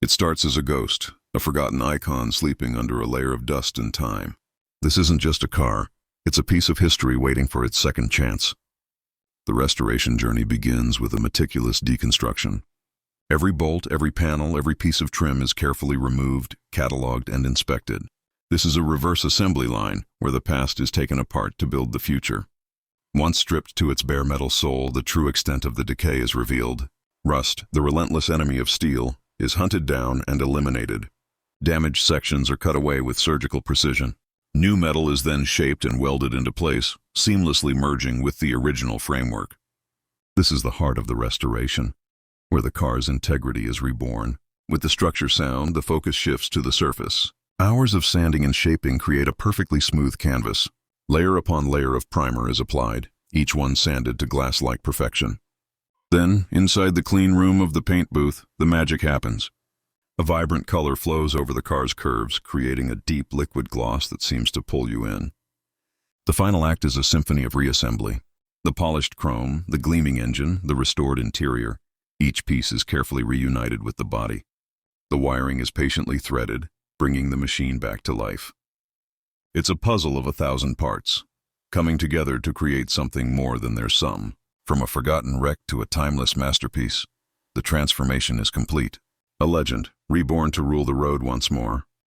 It starts as a ghost, a forgotten icon sleeping under a layer of dust and time. This isn't just a car, it's a piece of history waiting for its second chance. The restoration journey begins with a meticulous deconstruction. Every bolt, every panel, every piece of trim is carefully removed, cataloged, and inspected. This is a reverse assembly line, where the past is taken apart to build the future. Once stripped to its bare metal soul, the true extent of the decay is revealed. Rust, the relentless enemy of steel, is hunted down and eliminated. Damaged sections are cut away with surgical precision. New metal is then shaped and welded into place, seamlessly merging with the original framework. This is the heart of the restoration, where the car's integrity is reborn. With the structure sound, the focus shifts to the surface. Hours of sanding and shaping create a perfectly smooth canvas. Layer upon layer of primer is applied, each one sanded to glass-like perfection. Then, inside the clean room of the paint booth, the magic happens. A vibrant color flows over the car's curves, creating a deep liquid gloss that seems to pull you in. The final act is a symphony of reassembly. The polished chrome, the gleaming engine, the restored interior. Each piece is carefully reunited with the body. The wiring is patiently threaded, bringing the machine back to life. It's a puzzle of 1,000 parts, coming together to create something more than their sum. From a forgotten wreck to a timeless masterpiece, the transformation is complete. A legend, reborn to rule the road once more.